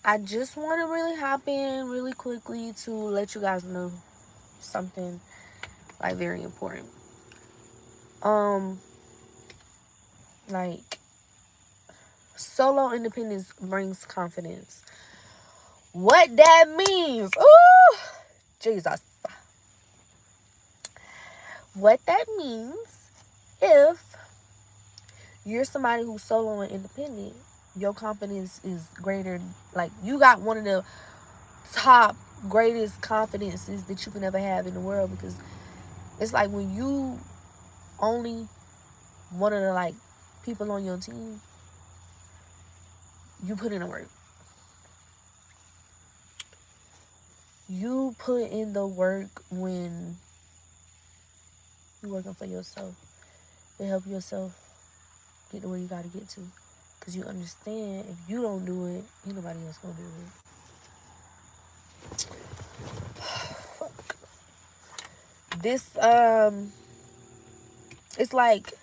I just want to really hop in really quickly to let you guys know something like very important. Um, like solo independence brings confidence. What that means? Ooh, Jesus. What that means, if you're somebody who's solo and independent, your confidence is greater. Like, you got one of the top greatest confidences that you can ever have in the world, because it's like when you only one of the like people on your team, you put in the work. You put in the work when you working for yourself to help yourself get to where you gotta get to. Cause you understand, if you don't do it, ain't nobody else gonna do it. This it's like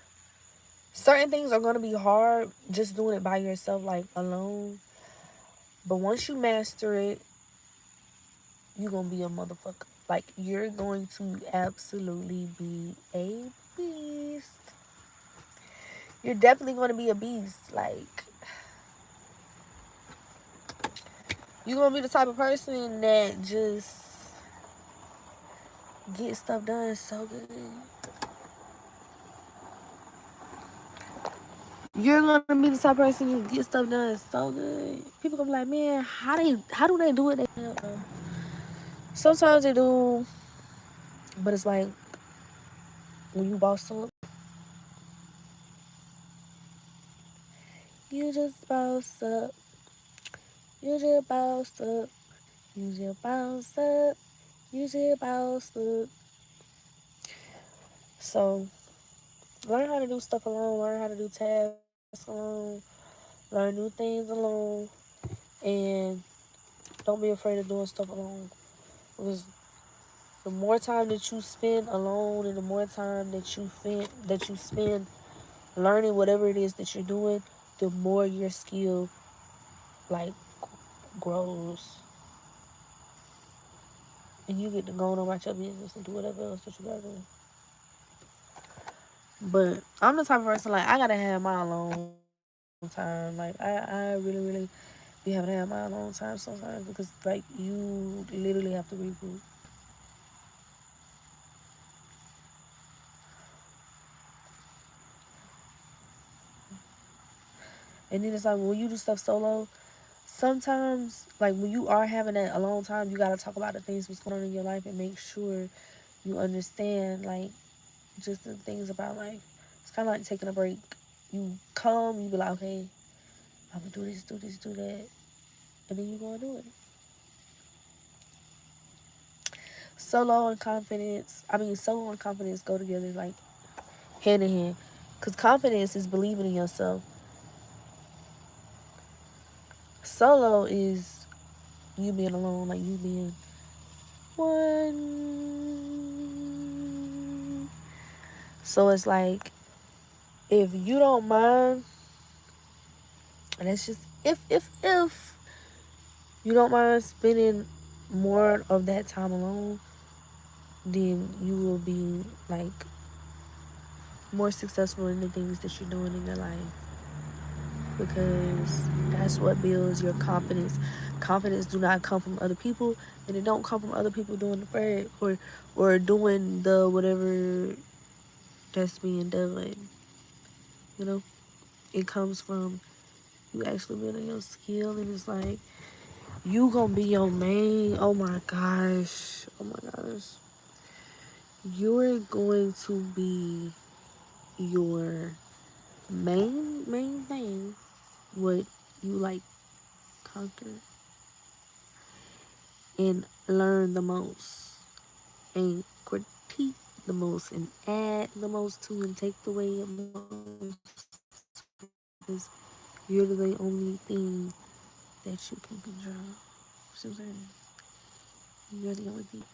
certain things are gonna be hard just doing it by yourself, like alone. But once you master it, you're gonna be a motherfucker. Like, you're going to absolutely be a beast. You're definitely gonna be a beast. Like, you're gonna be the type of person that just get stuff done so good. You're gonna be the type of person who get stuff done so good. People gonna be like, man, how do they do it? They don't know. Sometimes they do, but it's like when you boss up, you just boss up. You just boss up. You just boss up. You just boss up. So learn how to do stuff alone. Learn how to do tasks alone. Learn new things alone, and don't be afraid of doing stuff alone. Because the more time that you spend alone, and the more time that you spend learning whatever it is that you're doing, the more your skill like grows, and you get to go on about your business and do whatever else that you gotta do. But I'm the type of person, like, I gotta have my alone time. Like, I really be having to have my alone time sometimes, because like you literally have to regroup. And then it's like when you do stuff solo, sometimes like when you are having that alone time, you gotta talk about the things what's going on in your life and make sure you understand like just the things about life. It's kind of like taking a break. You come, you be like, okay, I'm gonna do this, do this, do that, and then you go and do it. Solo and confidence go together like hand in hand. Cause confidence is believing in yourself. Solo is you being alone, like you being one. So it's like, if you don't mind, and it's just if you don't mind spending more of that time alone, then you will be like more successful in the things that you're doing in your life, because that's what builds your confidence. Confidence do not come from other people, and it don't come from other people doing the bread, or doing the whatever that's being done. You know, it comes from you actually building your skill, and it's like you gonna be your main. Oh my gosh, oh my gosh, you're going to be your main thing. What you like conquer and learn the most, and critique the most, and add the most to, and take the way the most, because you're the only thing that you can control. See what I'm saying? You're the only thing.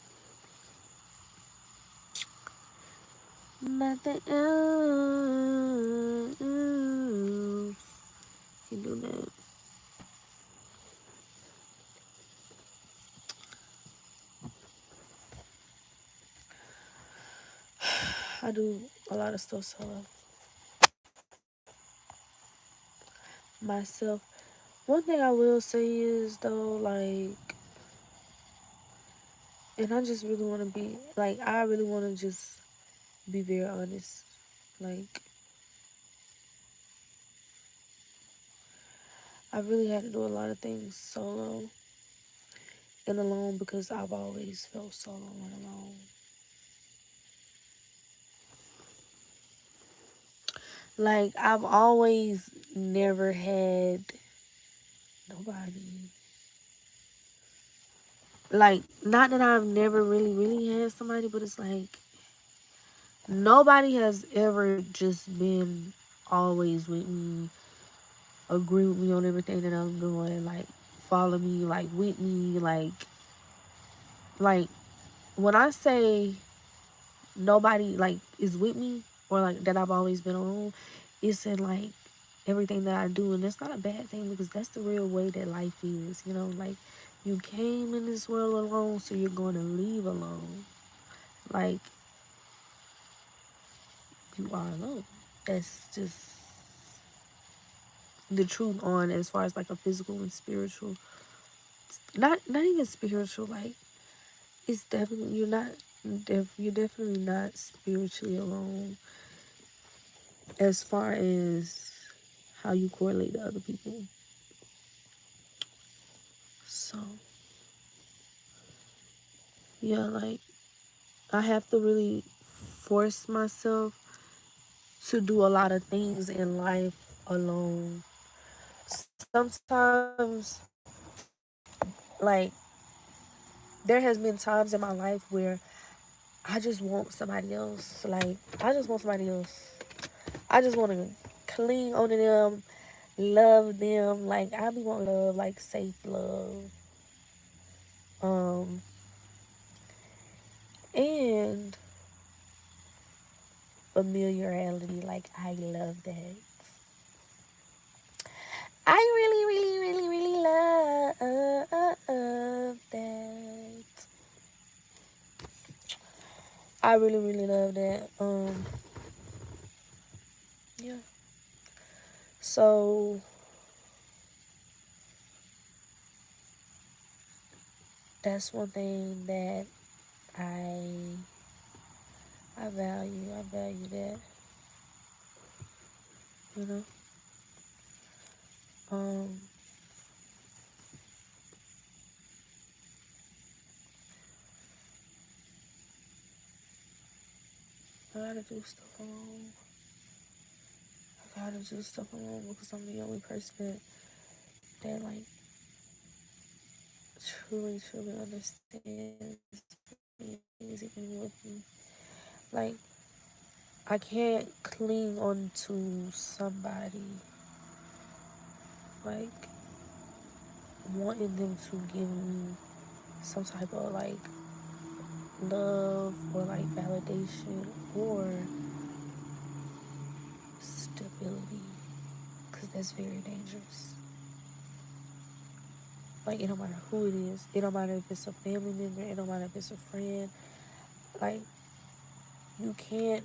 Nothing else can do that. I do a lot of stuff solo myself. One thing I will say is though, like, and I just really want to be like, I really want to just be very honest. Like, I really had to do a lot of things solo and alone because I've always felt solo and alone. Like, I've always never had nobody. Like, not that I've never really had somebody, but it's like nobody has ever just been always with me, agree with me on everything that I'm doing, like follow me, like with me, like when I say nobody like is with me or like that I've always been alone, it's in like everything that I do, and it's not a bad thing because that's the real way that life is, you know, like you came in this world alone, so you're going to leave alone. Like, you are alone. That's just the truth on as far as like a physical and spiritual, not even spiritual, like it's definitely you're definitely not spiritually alone as far as how you correlate to other people. So yeah, like I have to really force myself to do a lot of things in life alone. Sometimes, like, there has been times in my life where I just want somebody else. Like, I just want somebody else. I just want to cling onto them, love them. Like, I be wanting love, like safe love. Um, and familiarity. Like, I love that. I really love that. I really love that. Yeah. So that's one thing that I I value. I value that. You know. Um. I gotta do stuff alone. I gotta do stuff alone because I'm the only person that like truly understands me, is even with me. Like, I can't cling on to somebody like wanting them to give me some type of like love or like validation or stability, because that's very dangerous. Like, it don't matter who it is, it don't matter if it's a family member, it don't matter if it's a friend. Like, you can't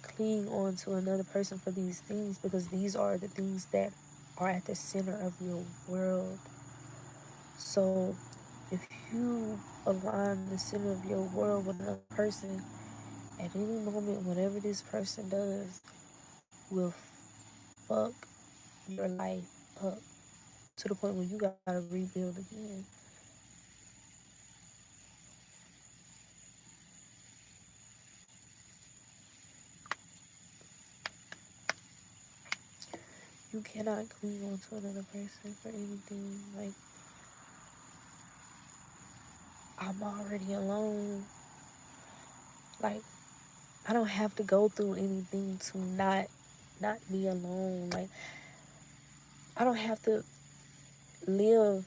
cling on to another person for these things because these are the things that are at the center of your world. So if you align the center of your world with another person, at any moment, whatever this person does will fuck your life up to the point where you gotta rebuild again. You cannot cling on to another person for anything. Like, I'm already alone. Like, I don't have to go through anything to not be alone. Like, I don't have to live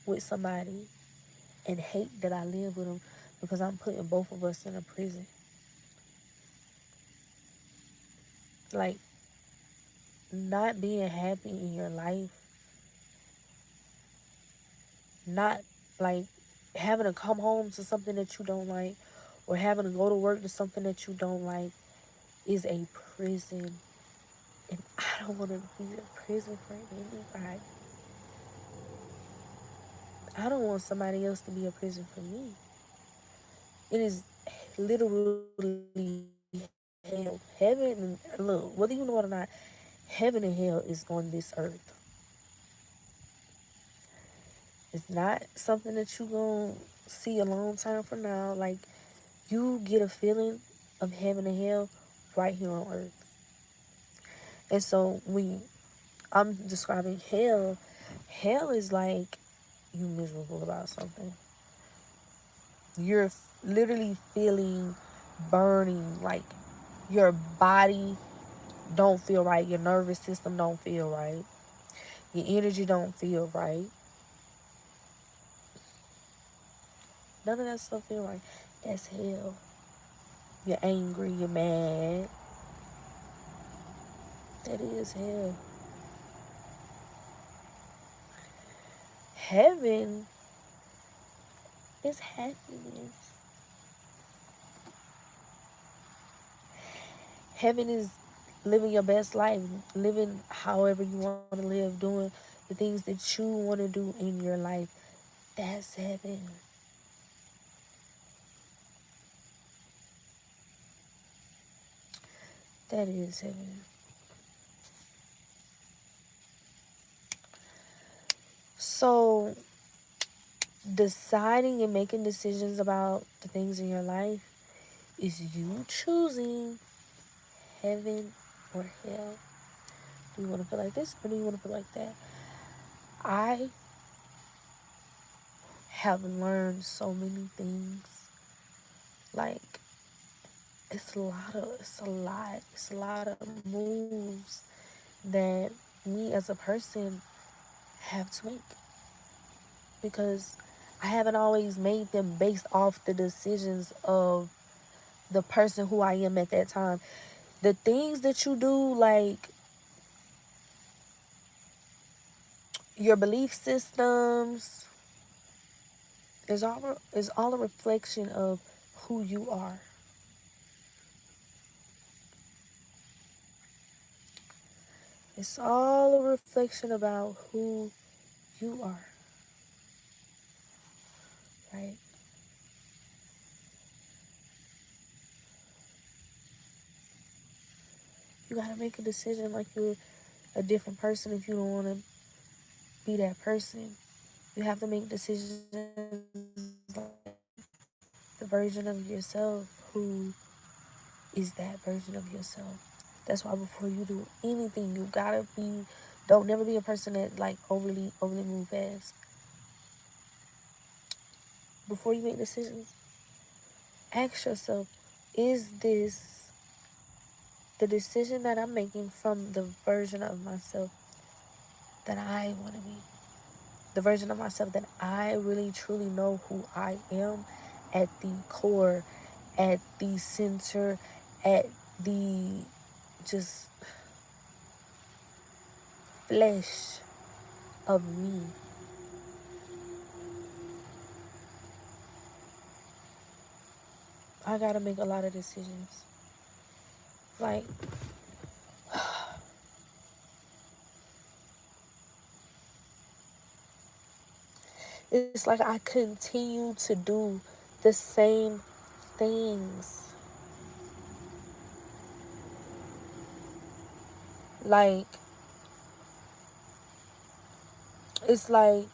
with somebody and hate that I live with them because I'm putting both of us in a prison. Like, not being happy in your life, not like having to come home to something that you don't like, or having to go to work to something that you don't like is a prison. And I don't want to be a prison for anybody. I don't want somebody else to be a prison for me. It is literally hell. Heaven, look, whether you know it or not, heaven and hell is on this earth. It's not something that you gonna see a long time from now. Like, you get a feeling of heaven and hell right here on earth. And so when I'm describing hell, hell is like you miserable about something. You're literally feeling burning, like your body don't feel right, your nervous system don't feel right, your energy don't feel right. None of that stuff feel right. That's hell. You're angry, you're mad. That is hell. Heaven is happiness. Heaven is living your best life, living however you want to live, doing the things that you want to do in your life. That's heaven. That is heaven. So, deciding and making decisions about the things in your life is you choosing heaven or hell. Do you want to feel like this or do you want to feel like that? I have learned so many things. Like, it's a lot of moves that me as a person have to make, because I haven't always made them based off the decisions of the person who I am at that time. The things that you do, like your belief systems, is all a reflection of who you are. It's all a reflection about who you are, right? You gotta make a decision like you're a different person if you don't want to be that person. You have to make decisions like the version of yourself who is that version of yourself. That's why before you do anything, you gotta be, don't never be a person that like overly move fast. Before you make decisions, ask yourself, is this the decision that I'm making from the version of myself that I want to be? The version of myself that I really truly know who I am at the core, at the center, at the just flesh of me. I gotta make a lot of decisions. Like, it's like I continue to do the same things. Like, it's like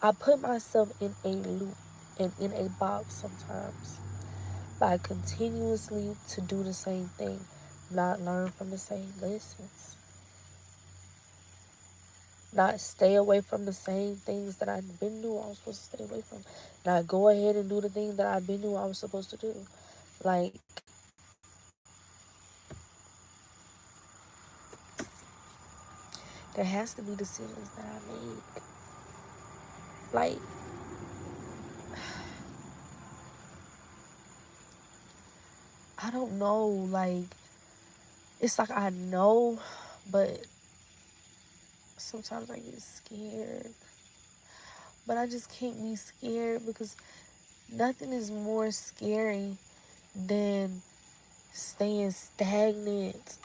I put myself in a loop and in a box sometimes by continuously to do the same thing, not learn from the same lessons, not stay away from the same things that I've been doing I was supposed to stay away from, not go ahead and do the things that I've been doing I was supposed to do. Like, there has to be decisions that I make. Like, I don't know, like, it's like I know, but sometimes I get scared. But I just can't be scared because Nothing is more scary than staying stagnant.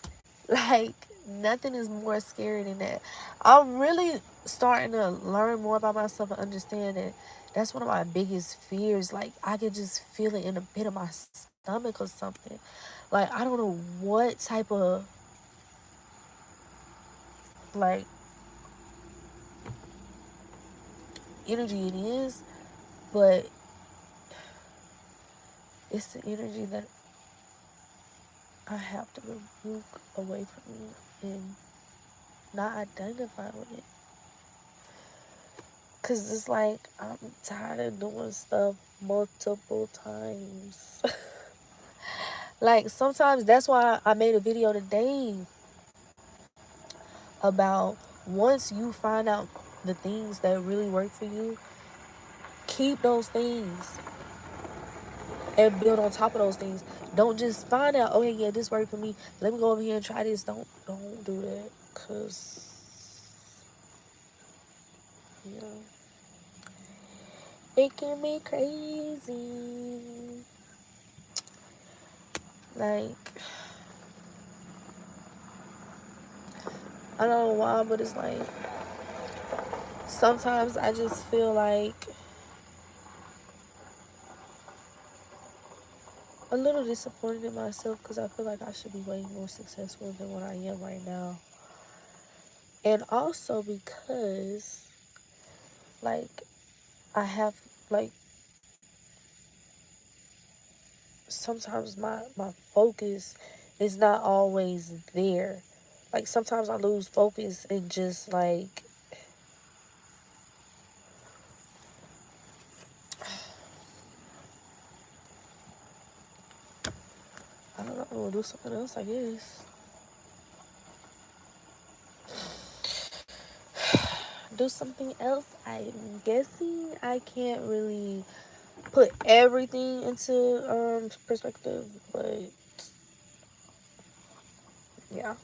Like, nothing is more scary than that. I'm really starting to learn more about myself and understand that that's one of my biggest fears. Like, I can just feel it in a pit of my stomach or something. Like, I don't know what type of, like, energy it is, but it's the energy that I have to rebuke away from me and not identify with it. Cause it's like I'm tired of doing stuff multiple times. Like sometimes that's why I made a video today about once you find out the things that really work for you, keep those things and build on top of those things. Don't just find out, okay, yeah, this worked for me. Let me go over here and try this. Don't do that. Cause you know, it can be crazy. Like I don't know why, but it's like sometimes I just feel like a little disappointed in myself because I feel like I should be way more successful than what I am right now. And also because, like, I have, like, sometimes my focus is not always there. Like, sometimes I lose focus and just, like, I don't know, I'll do something else, I guess. Do something else, I'm guessing. I can't really put everything into perspective, but yeah.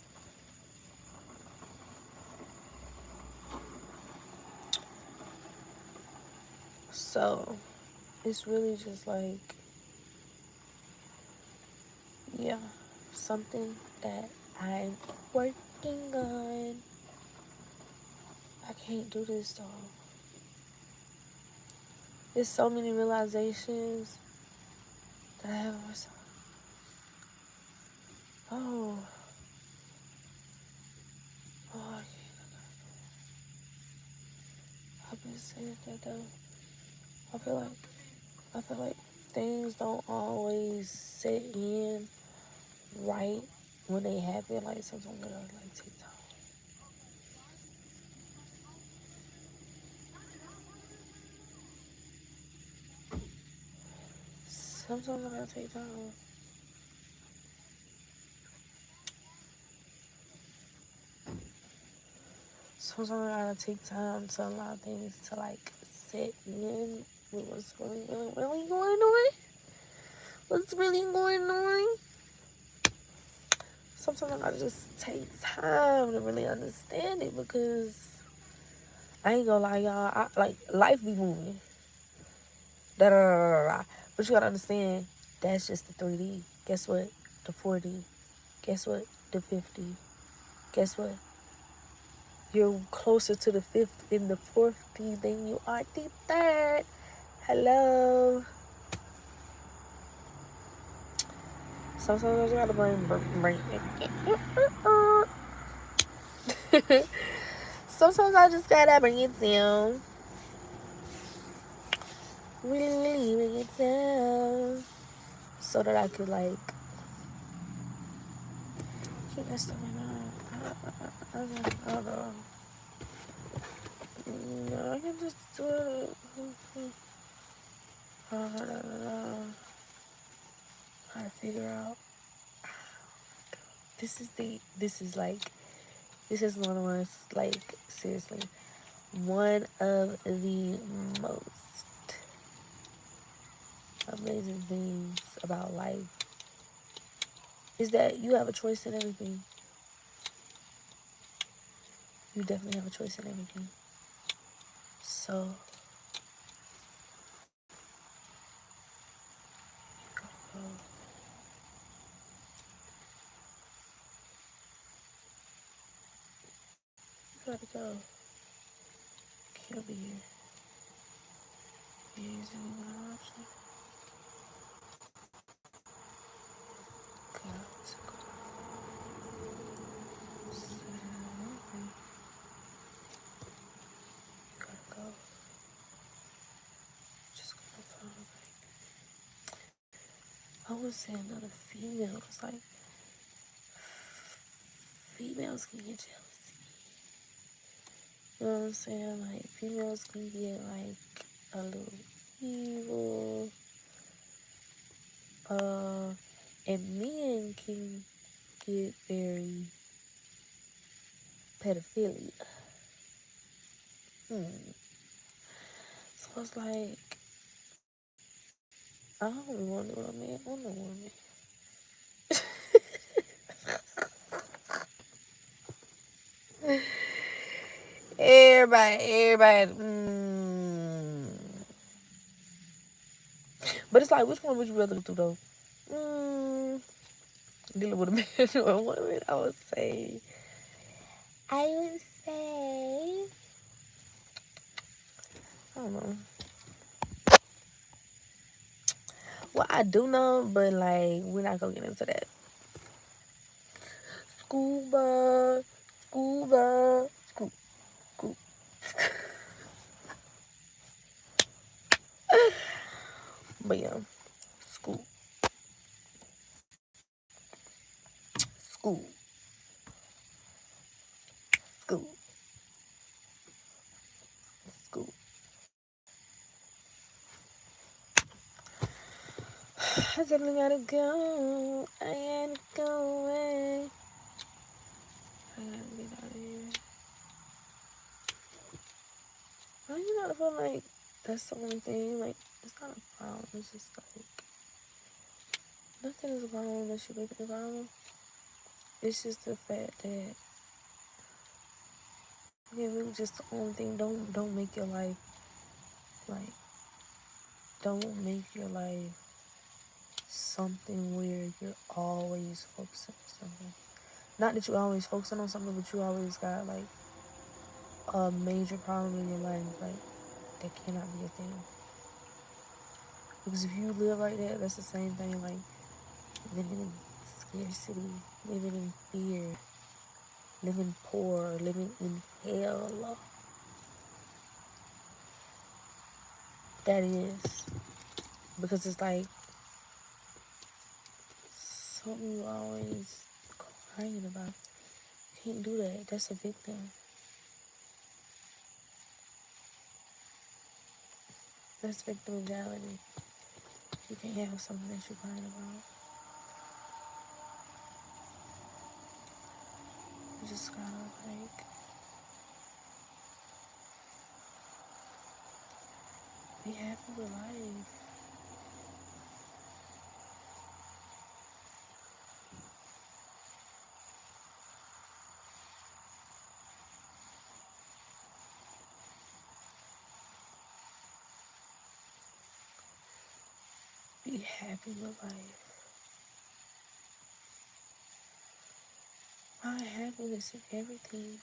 So it's really just like, yeah, something that I'm working on. I can't do this though. There's so many realizations that I have of myself. Oh, oh, I can't. I've been saying that though. I feel like I feel like things don't always set in right when they happen. Like sometimes I gotta like take time. Sometimes I gotta take time. Sometimes I gotta take time to allow things to like set in with what's really going on. What's really going on? Sometimes I gotta just take time to really understand it because I ain't gonna lie, y'all. Like life be moving. Da da da da da. But you gotta understand that's just the 3D. Guess what? The 4D. Guess what? The 50. Guess what? You're closer to the fifth in the fourth D than you are the third. Hello. Sometimes I gotta bring. Sometimes I just gotta bring it down. Really bring it down. So that I could like keep that stuff in mind. I don't know. No, I can just do it. I don't know. How to figure out. This is like, this is one of us, like, seriously, one of the most amazing things about life is that you have a choice in everything. You definitely have a choice in everything. So, gotta go. Can't be here. Is anyone an option? God, let's go. Gotta go. Just gonna find like I would say another female, cause like females can get jealousy. You know what I'm saying? Like females can get like a little evil. And men can get very pedophilia. So it's like I don't want to know what a man want a woman. Everybody. But it's like, which one would you rather do though? Dealing with a man or a woman, I would say. I don't know. Well, I do know, but like, we're not gonna get into that. Scuba. But yeah, school. School. School. School. I definitely gotta go. I gotta go away. I gotta get out of here. Why you not feel like that's the only thing? Like, it's not a problem. It's just like, nothing is a problem unless you make it a problem. It's just the fact that, yeah, really just the only thing. Don't make your life, like, don't make your life something where you're always focusing on something. Not that you're always focusing on something, but you always got, like, a major problem in your life, like, that cannot be a thing. Because if you live like that, that's the same thing, like, living in scarcity, living in fear, living poor, living in hell. That is. Because it's like something you always crying about. You can't do that. That's a victim. That's victim mentality. You can't have something that you're crying about. You just gotta, like, be happy with life. Be happy with life. Find happiness in everything.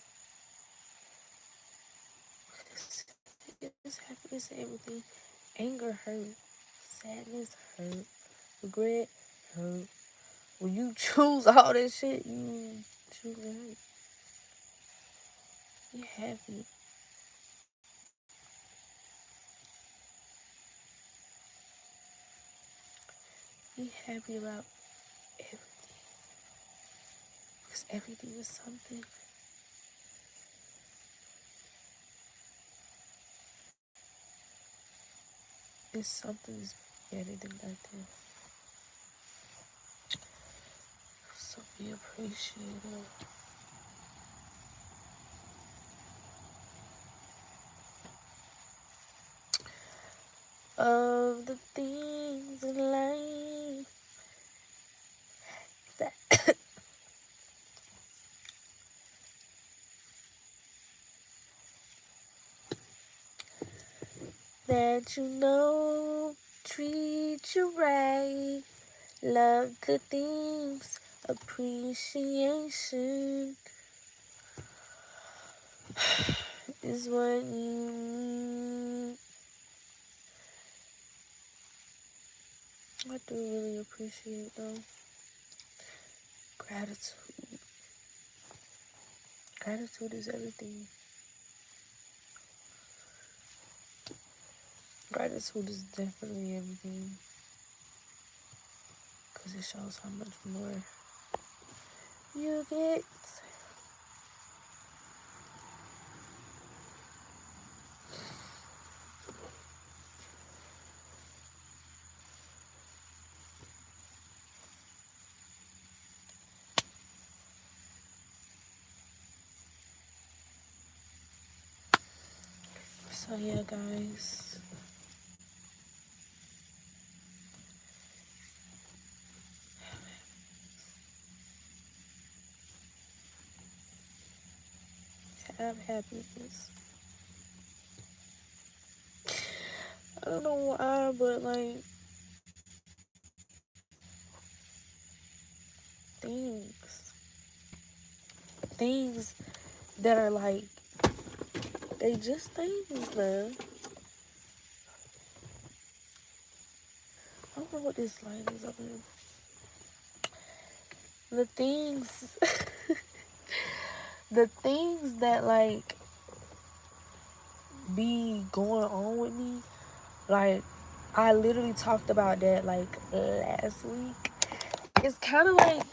It's happiness in everything. Anger hurt. Sadness hurt. Regret hurt. When you choose all this shit, you choose to hurt. Be happy. Be happy about everything. Because everything is something. It's something that's better than nothing. So be appreciative of the things in life that that you know treat you right. Love good things, appreciation. is what you need. I do really appreciate though. Gratitude. Gratitude is everything. Gratitude is definitely everything. Because it shows how much more you get. So yeah, guys. Have happiness. I don't know why, but like things. Things that are like they just things, man. I don't know what this line is up here. The things the things that like be going on with me, like I literally talked about that like last week. It's kind of like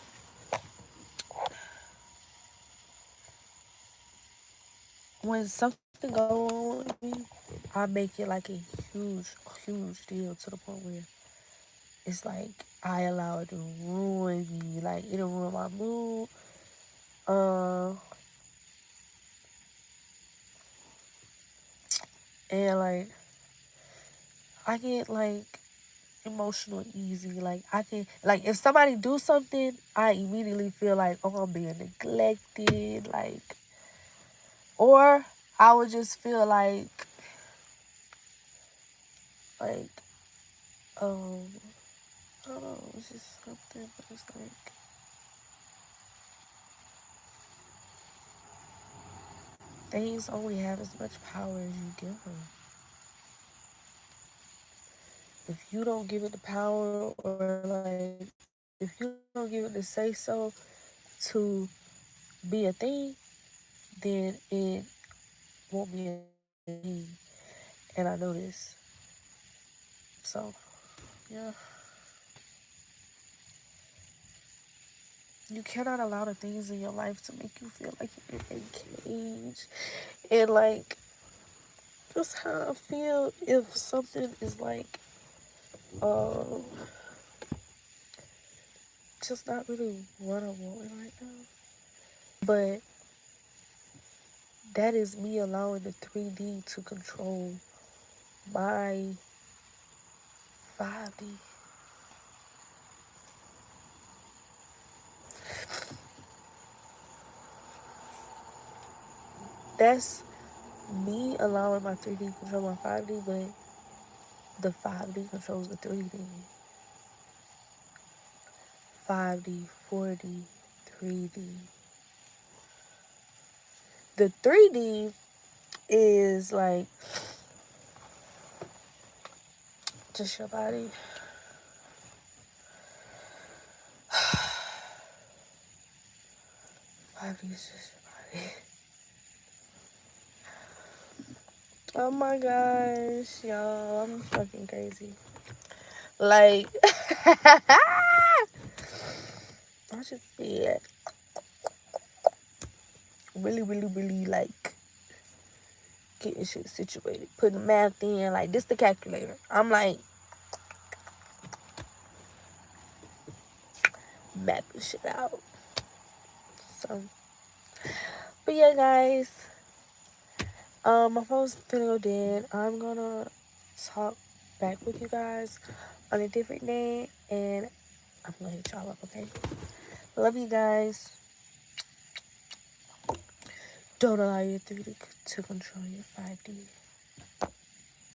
when something goes on with me, I make it like a huge deal to the point where it's like I allow it to ruin me. Like it'll ruin my mood. Uh, and like I get like emotional easy. Like I can like if somebody do something, I immediately feel like, oh, I'm being neglected. Like, or I would just feel like um I don't know, it's just something, but it's like things only have as much power as you give them. If you don't give it the power, or like if you don't give it the say so to be a thing, then it won't be a thing. And I know this. So yeah. You cannot allow the things in your life to make you feel like you're in a cage. And like that's how I feel if something is like um just not really what I'm wanting right now. But that is me allowing the 3D to control my 5D. That's me allowing my 3D to control my 5D, but the 5D controls the 3D. 5D, 4D, 3D. The 3D is like just your body. 5D is just your body. Oh my gosh, y'all, I'm fucking crazy. Like, I just feel really like getting shit situated, putting math in. Like, this the calculator. I'm like mapping shit out. So, but yeah, guys. My phone's gonna go dead. I'm gonna talk back with you guys on a different day, and I'm gonna hit y'all up, okay? Love you guys. Don't allow your 3D to control your 5D.